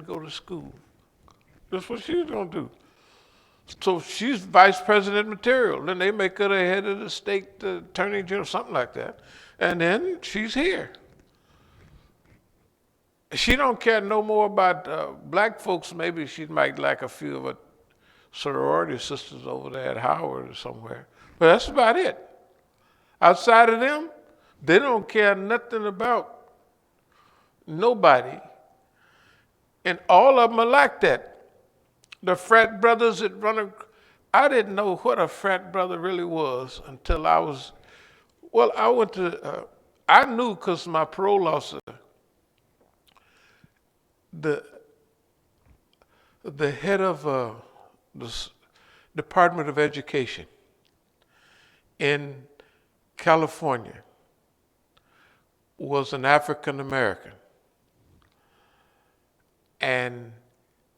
didn't go to school. That's what she's going to do. So she's vice president material. Then they make her the head of the state attorney general, something like that. And then she's here. She don't care no more about black folks. Maybe she might like a few of her sorority sisters over there at Howard or somewhere. But that's about it. Outside of them, they don't care nothing about nobody. And all of them are like that. The frat brothers that run, I didn't know what a frat brother really was until I went to, I knew because my parole officer, the head of the Department of Education in California was an African American. And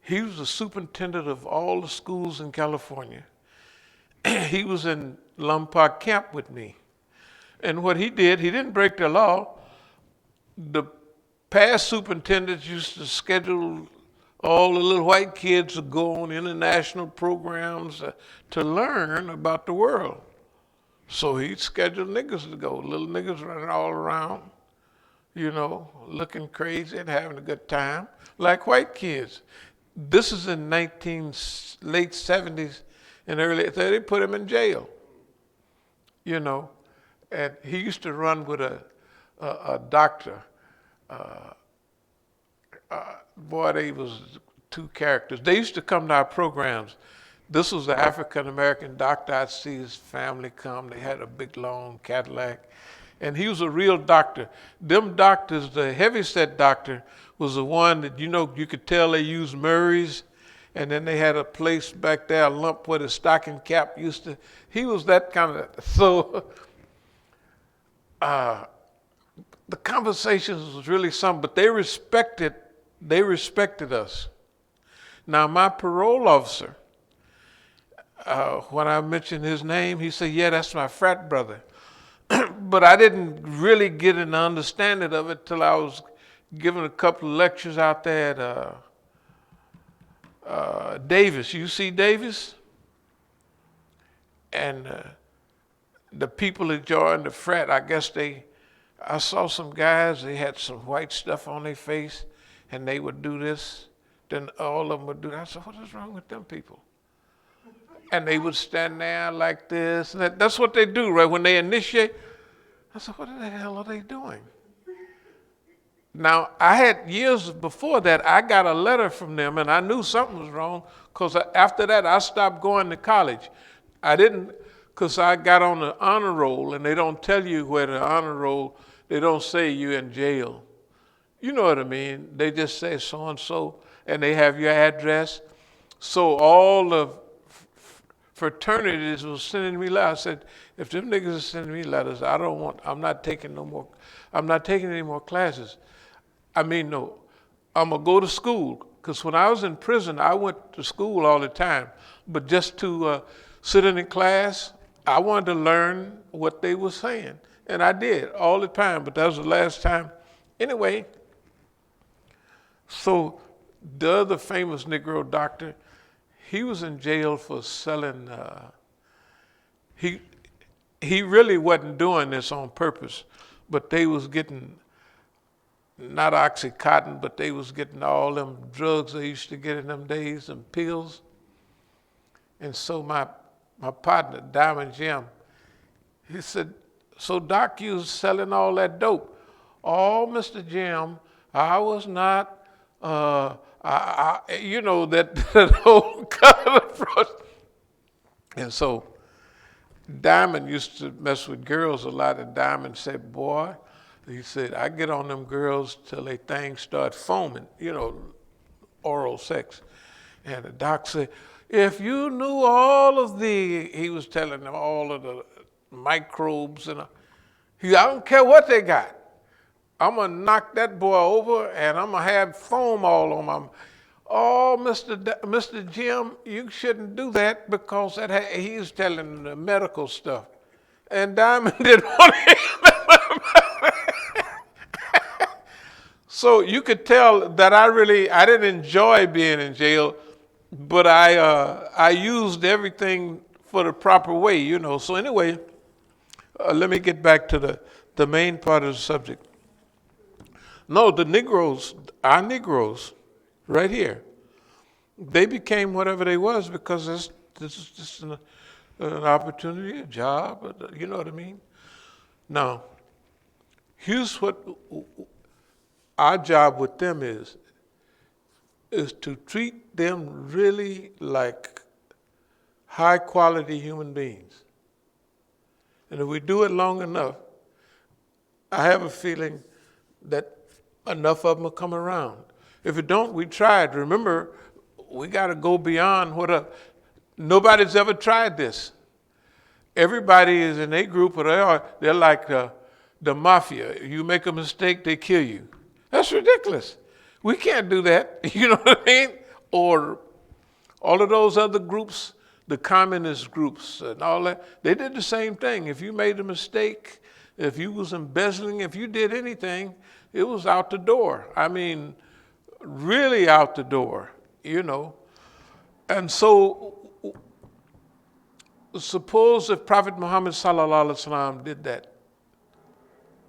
he was the superintendent of all the schools in California. He was in Lombard camp with me. And what he did, he didn't break the law. The past superintendents used to schedule all the little white kids to go on international programs to learn about the world. So he scheduled niggas to go, little niggas running all around, you know, looking crazy and having a good time, like white kids. This is in late 70s and early 30s. They put him in jail, you know. And he used to run with a doctor. Boy, they was two characters. They used to come to our programs. This was an African-American doctor. I'd see his family come. They had a big, long Cadillac. And he was a real doctor. Them doctors, the heavyset doctor, was the one that, you know, you could tell they used Murray's. And then they had a place back there, a lump where the stocking cap used to. He was that kind of, so the conversations was really something, but they respected us. Now, my parole officer, when I mentioned his name, he said, yeah, that's my frat brother. But I didn't really get an understanding of it till I was giving a couple of lectures out there at Davis, UC Davis. And the people that joined the frat, I guess I saw some guys, they had some white stuff on their face, and they would do this. Then all of them would do that. I said, what is wrong with them people? And they would stand there like this. And that's what they do, right? When they initiate, I said, what the hell are they doing? Now, I had years before that, I got a letter from them, and I knew something was wrong, because after that, I stopped going to college. I didn't, because I got on the honor roll, and they don't tell you where the honor roll, they don't say you're in jail. You know what I mean? They just say so-and-so, and they have your address. So all the fraternities was sending me letters. I said, if them niggas are sending me letters, I'm not taking any more classes. I mean, no, I'm gonna go to school. Because when I was in prison, I went to school all the time. But just to sit in a class, I wanted to learn what they were saying. And I did all the time, but that was the last time. Anyway, so the other famous Negro doctor, he was in jail for selling, he really wasn't doing this on purpose, but they was getting, not Oxycontin, but they was getting all them drugs they used to get in them days, and pills. And so my partner, Diamond Jim, he said, so Doc, you was selling all that dope. Oh, Mr. Jim, I was not, you know, that whole kind of approach. And so Diamond used to mess with girls a lot, and Diamond said, boy, he said, I get on them girls till they things start foaming, you know, oral sex. And the doc said, if you knew all of he was telling them all of the microbes, and I don't care what they got. I'm gonna knock that boy over, and I'm gonna have foam all on my. Oh, Mr. Jim, you shouldn't do that, because he's telling the medical stuff, and Diamond didn't want to hear that. So you could tell that I didn't enjoy being in jail, but I used everything for the proper way, you know. So anyway, let me get back to the main part of the subject. No, the Negroes, our Negroes, right here, they became whatever they was because this is just an opportunity, a job, you know what I mean? Now, here's what our job with them is to treat them really like high quality human beings. And if we do it long enough, I have a feeling that enough of them will come around. If it don't, we tried. Remember, we got to go beyond nobody's ever tried this. Everybody is in a group, or they're like the mafia. You make a mistake, they kill you. That's ridiculous. We can't do that. You know what I mean? Or all of those other groups, the communist groups and all that, they did the same thing. If you made a mistake, if you was embezzling, if you did anything, it was out the door. I mean, really out the door, you know. And so suppose if Prophet Muhammad sallallahu alaihi wasallam did that,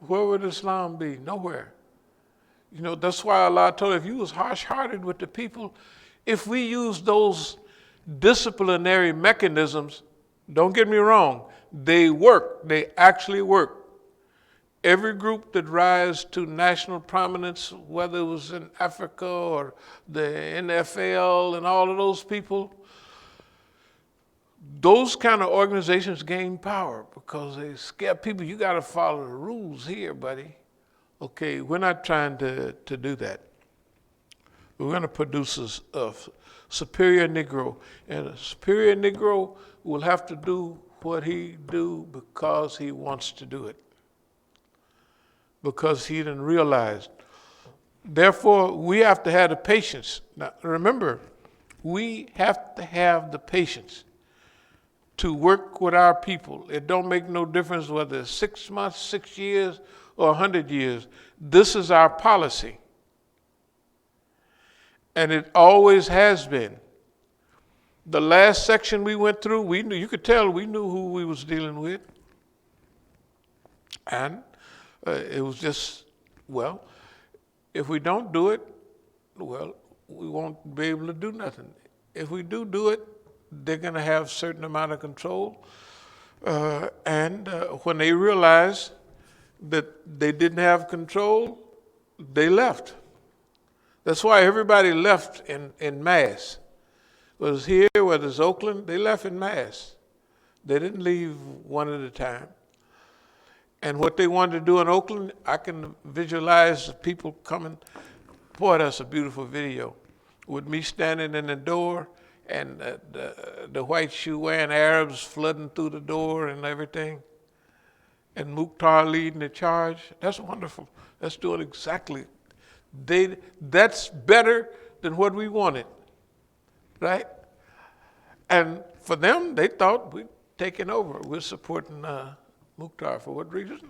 where would Islam be? Nowhere. You know, that's why Allah told, if you was harsh-hearted with the people, if we use those disciplinary mechanisms, don't get me wrong, they work, they actually work. Every group that rise to national prominence, whether it was in Africa or the NFL and all of those people, those kind of organizations gain power because they scare people. You got to follow the rules here, buddy. Okay, we're not trying to do that. We're going to produce a superior Negro, and a superior Negro will have to do what he do because he wants to do it, because he didn't realize. Therefore, we have to have the patience. Now, remember, we have to have the patience to work with our people. It don't make no difference whether it's 6 months, 6 years, or 100 years. This is our policy. And it always has been. The last section we went through, we knew, you could tell we knew who we was dealing with. And it was just, well, if we don't do it, well, we won't be able to do nothing. If we do it, they're going to have a certain amount of control. And when they realized that they didn't have control, they left. That's why everybody left in mass. Whether it's here, whether it's Oakland, they left in mass. They didn't leave one at a time. And what they wanted to do in Oakland, I can visualize the people coming. Boy, that's a beautiful video. With me standing in the door and the white shoe wearing Arabs flooding through the door and everything. And Mukhtar leading the charge. That's wonderful. That's doing exactly. That's better than what we wanted, right? And for them, they thought we'd taken over. We're supporting Mukhtar. For what reason?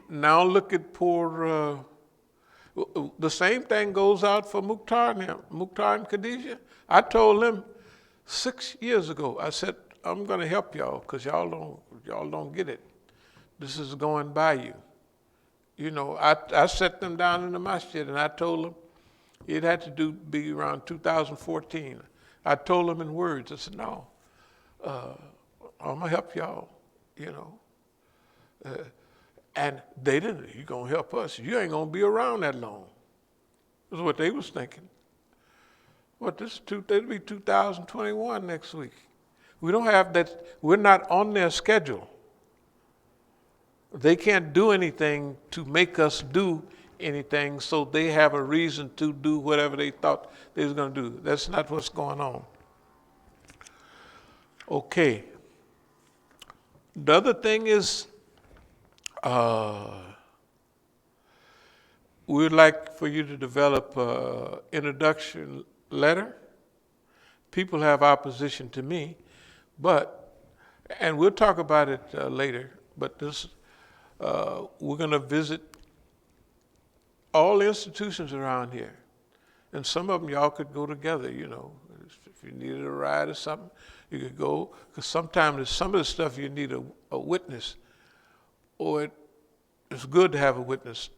Now look at poor, the same thing goes out for Mukhtar now. Mukhtar and Khadijah. I told them 6 years ago, I said, I'm going to help y'all because y'all don't get it. This is going by you. You know, I set them down in the Masjid and I told them it had to be around 2014. I told them in words. I said, no, I'm going to help y'all, you know. And they didn't. You're going to help us. You ain't going to be around that long. That's what they was thinking. What, it'll be 2021 next week. We don't have that. We're not on their schedule. They can't do anything to make us do anything, so they have a reason to do whatever they thought they was going to do. That's not what's going on. Okay. The other thing is, we'd like for you to develop an introduction letter. People have opposition to me, and we'll talk about it later, but this, we're going to visit all the institutions around here. And some of them y'all could go together, you know. If you needed a ride or something, you could go. Because sometimes some of the stuff you need a witness, or it's good to have a witness.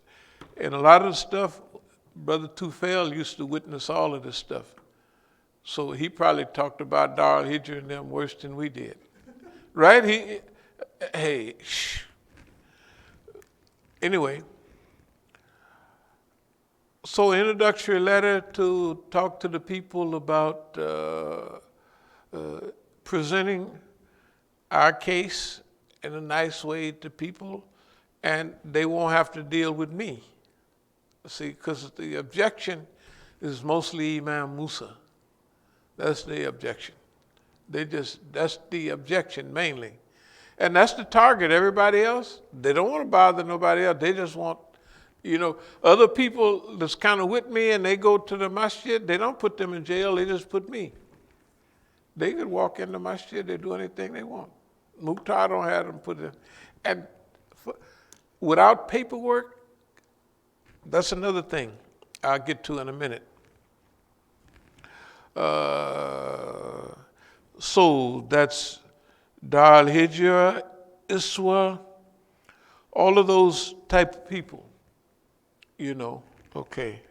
And a lot of the stuff, Brother Tufel used to witness all of this stuff. So he probably talked about Darl Hijra and them worse than we did. Right? Hey, shh. Anyway, so introductory letter to talk to the people about presenting our case in a nice way to people, and they won't have to deal with me. See, because the objection is mostly Imam Musa. That's the objection. That's the objection mainly. And that's the target. Everybody else, they don't want to bother nobody else. They just want, you know, other people that's kind of with me and they go to the masjid, they don't put them in jail, they just put me. They could walk in the masjid, they do anything they want. Mukhtar don't have them put in. And without paperwork, that's another thing I'll get to in a minute. So that's Dar al-Hijra, Iswa, all of those type of people, you know, okay.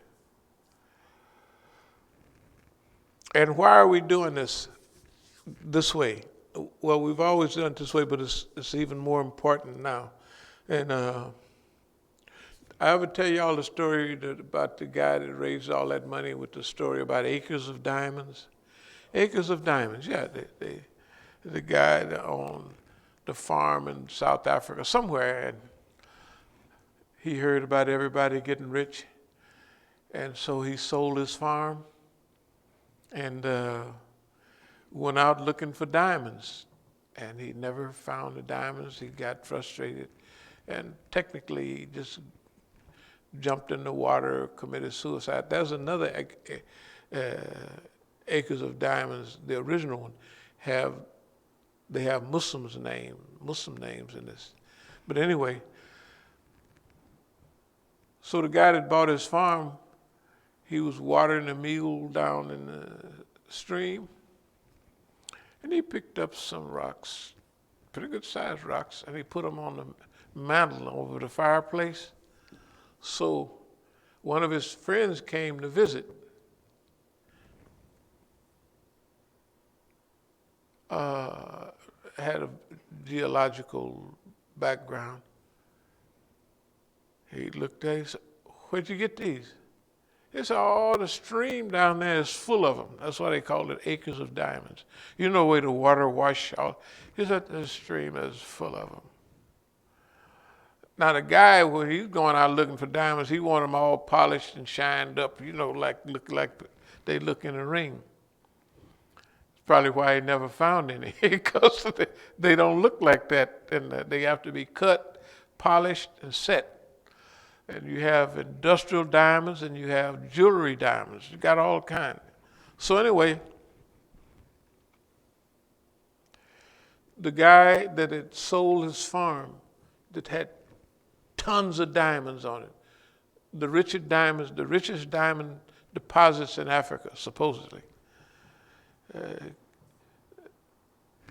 And why are we doing this way? Well, we've always done it this way, but it's even more important now. And I ever tell y'all the story about the guy that raised all that money with the story about acres of diamonds? Acres of diamonds, yeah. The guy that owned the farm in South Africa, somewhere, and he heard about everybody getting rich, and so he sold his farm and went out looking for diamonds, and he never found the diamonds. He got frustrated, and technically he just jumped in the water, committed suicide. There's another Acres of Diamonds, the original one, they have Muslim names in this. But anyway, so the guy that bought his farm, he was watering a mule down in the stream, and he picked up some rocks, pretty good sized rocks, and he put them on the mantle over the fireplace. So one of his friends came to visit. Had a geological background. He looked at it, he said, "Where'd you get these?" He said, "Oh, the stream down there is full of them." That's why they call it Acres of Diamonds. You know where the water wash out. He said, "The stream is full of them." Now the guy, when he's going out looking for diamonds, he wanted them all polished and shined up, you know, look like they look in a ring. Probably why he never found any, because they don't look like that, and they have to be cut, polished, and set. And you have industrial diamonds, and you have jewelry diamonds. You got all kinds. So anyway, the guy that had sold his farm, that had tons of diamonds on it, the richest diamond deposits in Africa, supposedly.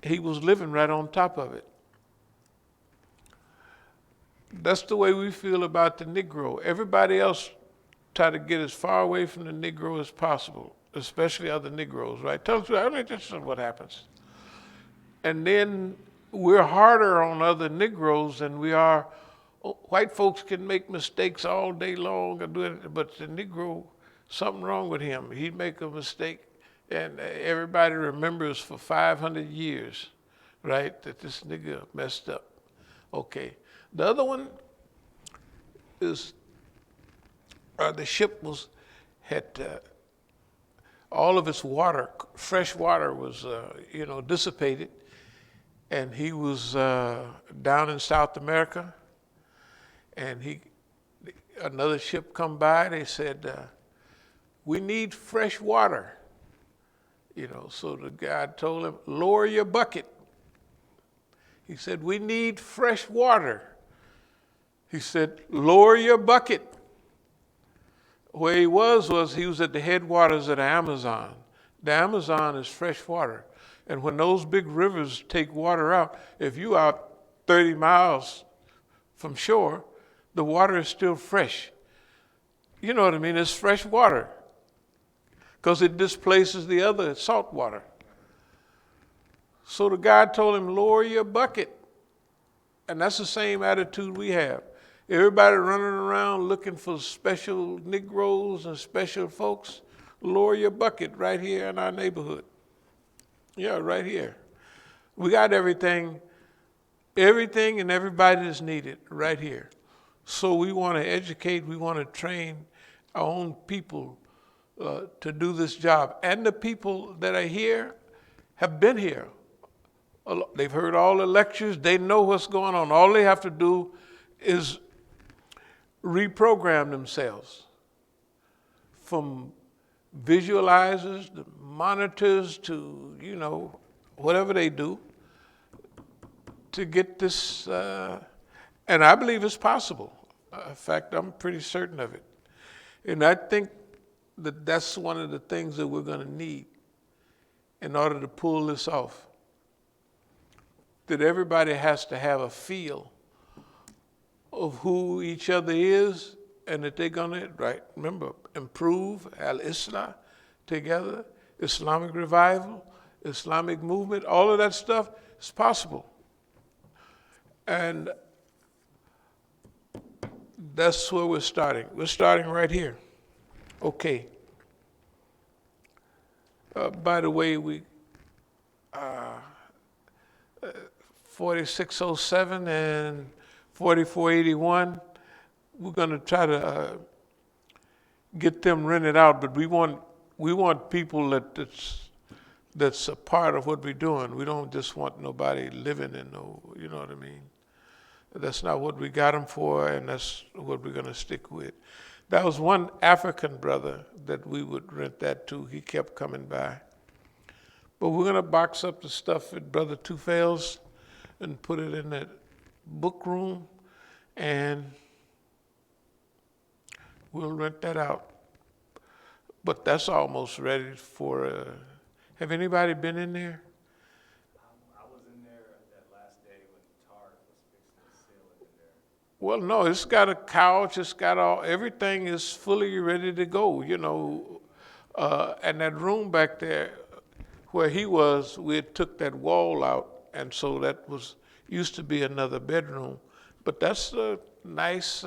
He was living right on top of it. That's the way we feel about the Negro. Everybody else try to get as far away from the Negro as possible, especially other Negroes, right? Tell us, I mean, this is what happens. And then we're harder on other Negroes than we are. White folks can make mistakes all day long, but the Negro, something wrong with him. He'd make a mistake, and everybody remembers for 500 years, right, that this nigga messed up. Okay. The other one is the ship had all of its water, fresh water was, dissipated, and he was down in South America, and another ship come by. They said, "We need fresh water." So the guy told him, "Lower your bucket." He said, "We need fresh water." He said, "Lower your bucket." Where he was he was at the headwaters of the Amazon. The Amazon is fresh water. And when those big rivers take water out, if you out 30 miles from shore, the water is still fresh. You know what I mean? It's fresh water because it displaces the other salt water. So the guy told him, lower your bucket. And that's the same attitude we have. Everybody running around looking for special Negroes and special folks, lower your bucket right here in our neighborhood. Yeah, right here. We got everything and everybody that's needed right here. So we want to educate, we want to train our own people to do this job. And the people that are here have been here. They've heard all the lectures, they know what's going on. All they have to do is reprogram themselves from visualizers, to monitors, to, whatever they do to get this, and I believe it's possible. In fact, I'm pretty certain of it. And I think that that's one of the things that we're going to need in order to pull this off. That everybody has to have a feel of who each other is, and that they're going to, remember, improve al-Islah together, Islamic revival, Islamic movement, all of that stuff is possible. And that's where we're starting. We're starting right here. Okay. By the way, we 4607 and 4481, we're going to try to get them rented out, but we want people that's a part of what we're doing. We don't just want nobody living in you know what I mean? That's not what we got them for, and that's what we're going to stick with. That was one African brother that we would rent that to. He kept coming by. But we're going to box up the stuff at Brother Tufale's and put it in that book room, and we'll rent that out. But that's almost ready for, have anybody been in there? I was in there that last day when Tar was fixing the ceiling in there. Well, no, it's got a couch, it's got everything is fully ready to go, and that room back there where he was, we had took that wall out, and so that used to be another bedroom. But that's a nice